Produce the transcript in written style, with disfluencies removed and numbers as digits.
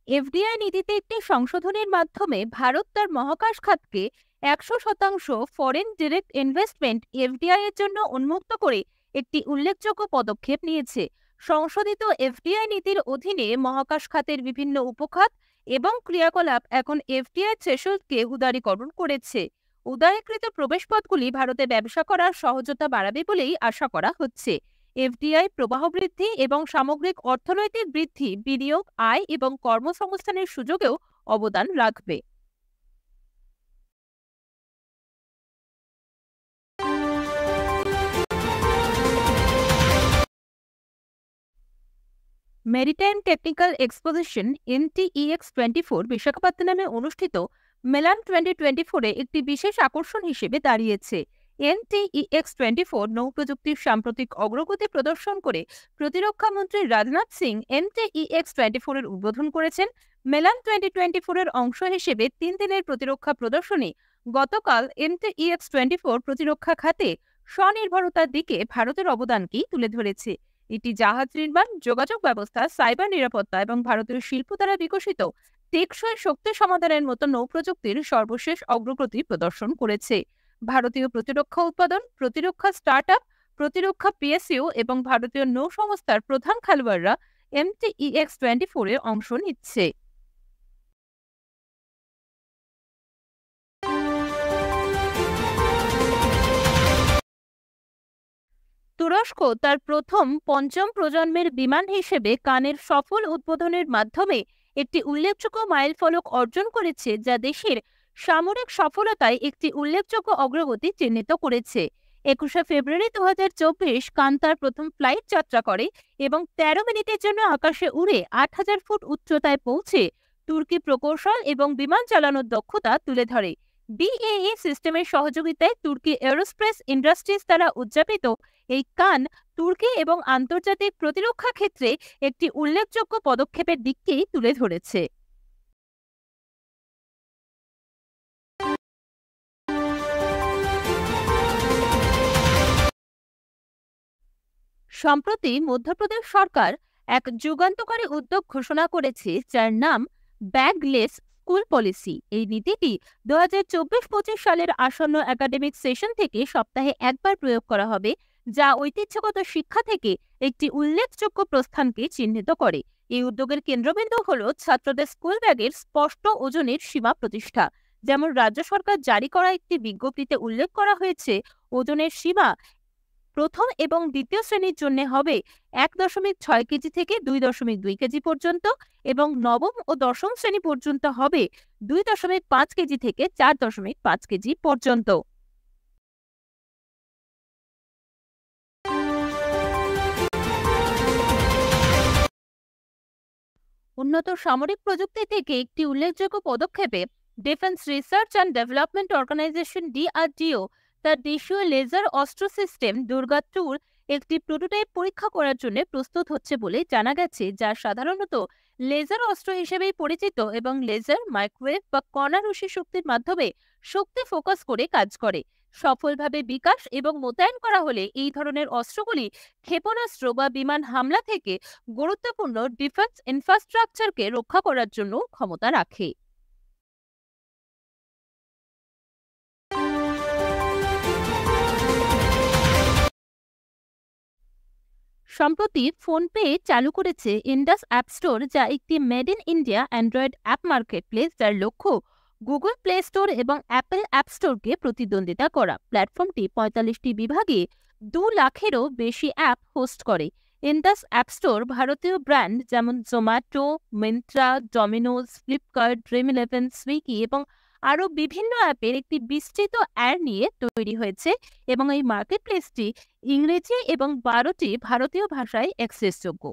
FDI নীতিতে একটি সংশোধনের মাধ্যমে ভারত তার মহাকাশ খাতকে 100% ফরেন ডিরেক্ট ইনভেস্টমেন্ট এফডিআই এর জন্য উন্মুক্ত করে একটি উল্লেখযোগ্য পদক্ষেপ নিয়েছে। সংশোধিত এফডিআই নীতির অধীনে মহাকাশ খাতের বিভিন্ন উপখাত এবং ক্রিয়াকলাপ এখন এফডিআই থ্রেশহোল্ডকে উদারীকরণ করেছে। উদারীকৃত প্রবেশপথগুলি ভারতে ব্যবসা করার সহজতা বাড়াবে বলেই আশা করা হচ্ছে। এফডিআই প্রবাহ বৃদ্ধি এবং সামগ্রিক অর্থনৈতিক বৃদ্ধি, বিনিয়োগ, আয় এবং কর্মসংস্থানের সুযোগেও অবদান রাখবে। মেরিটাইম টেকনিক্যাল এক্সপোজিশন NTEX24 বিশাখাপত্তনমে অনুষ্ঠিত মেলান 2024-এ একটি বিশেষ আকর্ষণ হিসেবে দাঁড়িয়েছে। NTEX24 নৌ-প্রযুক্তির সাম্প্রতিক অগ্রগতি প্রদর্শন করে প্রতিরক্ষা মন্ত্রী রাজনাথ সিং NTEX24 এর উদ্বোধন করেছেন। মেলান 2024 এর অংশ হিসেবে 3 দিনের প্রতিরক্ষা প্রদর্শনী গতকাল NTEX24 প্রতিরক্ষা খাতে স্বনির্ভরতার দিকে ভারতের অবদানকেই তুলে ধরেছে। এটি জাহাজ নির্মাণ, যোগাযোগ ব্যবস্থা, সাইবার নিরাপত্তা এবং ভারতীয় শিল্প দ্বারা বিকশিত টেকসই শক্তি সমাধানের মতো নৌ-প্রযুক্তির সর্বশেষ অগ্রগতি প্রদর্শন করেছে। ভারতীয় প্রতিরক্ষা উৎপাদন, প্রতিরক্ষা স্টার্টআপ, প্রতিরক্ষা পিএসইউ এবং ভারতীয় নৌ সংস্থার প্রধান খেলোয়াড়রা NTEX24 এ অংশ নিচ্ছে। তুরস্ক তার প্রথম পঞ্চম প্রজন্মের বিমান হিসেবে কানের সফল উদ্বোধনের মাধ্যমে একটি উল্লেখযোগ্য মাইলফলক অর্জন করেছে, যা দেশের সামরিক সফলতায় একটি উল্লেখযোগ্য অগ্রগতি চিহ্নিত করেছে। 21শে ফেব্রুয়ারি 2024 কান তার প্রথম ফ্লাইট যাত্রা করে এবং 13 মিনিটের জন্য আকাশে উড়ে 8000 ফুট উচ্চতায় পৌঁছে তুর্কি প্রকৌশল এবং বিমান চালানোর দক্ষতা তুলে ধরে। BAE সিস্টেমের সহযোগিতায় তুর্কি এরোস্পেস ইন্ডাস্ট্রিজ দ্বারা উদযাপিত এই কান তুর্কি এবং আন্তর্জাতিক প্রতিরক্ষা ক্ষেত্রে একটি উল্লেখযোগ্য পদক্ষেপের দিককেই তুলে ধরেছে। সম্প্রতি মধ্যপ্রদেশ সরকার এক যুগান্তকারী উদ্যোগ ঘোষণা করেছে, যার নাম ব্যাগলেস স্কুল পলিসি। এই নীতিটি 2024-25 সালের আসন্ন একাডেমিক সেশন থেকে সপ্তাহে একবার প্রয়োগ করা হবে, যা ঐতিহ্যগত শিক্ষা থেকে একটি উল্লেখযোগ্য প্রস্থানকে চিহ্নিত করে। এই উদ্যোগের কেন্দ্রবিন্দু হল ছাত্রদের স্কুল ব্যাগের স্পষ্ট ওজনের সীমা প্রতিষ্ঠা। যেমন রাজ্য সরকার জারি করা একটি বিজ্ঞপ্তিতে উল্লেখ করা হয়েছে, ওজনের সীমা প্রথম এবং দ্বিতীয় শ্রেণীর জন্য হবে 1.6 কেজি থেকে 2.2 কেজি পর্যন্ত এবং নবম ও দশম শ্রেণী পর্যন্ত হবে 2.5 কেজি থেকে 4.5 কেজি পর্যন্ত। উন্নত সামরিক প্রযুক্তি থেকে একটি উল্লেখযোগ্য পদক্ষেপে defence research and development organisation DRDO তার দেশীয় লেজার অস্ত্র সিস্টেম দুর্গা 2 একটি প্রোটোটাইপ পরীক্ষা করার জন্য প্রস্তুত হচ্ছে বলে জানা গেছে, যা সাধারণত লেজার অস্ত্র হিসেবেই পরিচিত এবং লেজার, মাইক্রোওয়েভ বা কণা রশ্মি শক্তির মাধ্যমে শক্তি ফোকাস করে কাজ করে। সফলভাবে বিকাশ এবং মোতায়েন করা হলে এই ধরনের অস্ত্রগুলি ক্ষেপণাস্ত্র বা বিমান হামলা থেকে গুরুত্বপূর্ণ ডিফেন্স ইনফ্রাস্ট্রাকচারকে রক্ষা করার জন্য ক্ষমতা রাখে। সম্প্রতি ফোনপে চালু করেছে ইন্ডাস অ্যাপ স্টোর, যা একটি made in India Android app marketplace, যার লক্ষ্য গুগল প্লে স্টোর এবং অ্যাপল অ্যাপ স্টোরকে প্রতিদ্বন্দ্বিতা করা। প্ল্যাটফর্মটি 45টি বিভাগে 2 লাখেরও বেশি অ্যাপ হোস্ট করে। ইন্ডাস অ্যাপ স্টোর ভারতীয় ব্র্যান্ড যেমন জোম্যাটো, মিন্ত্রা, ডমিনোজ, ফ্লিপকার্ট, ড্রিম11, সুইগি এবং আরও বিভিন্ন অ্যাপের একটি বিস্তৃত অ্যাড নিয়ে তৈরি হয়েছে এবং এই মার্কেটপ্লেসটি ইংরেজি এবং 12টি ভারতীয় ভাষায় অ্যাক্সেসযোগ্য।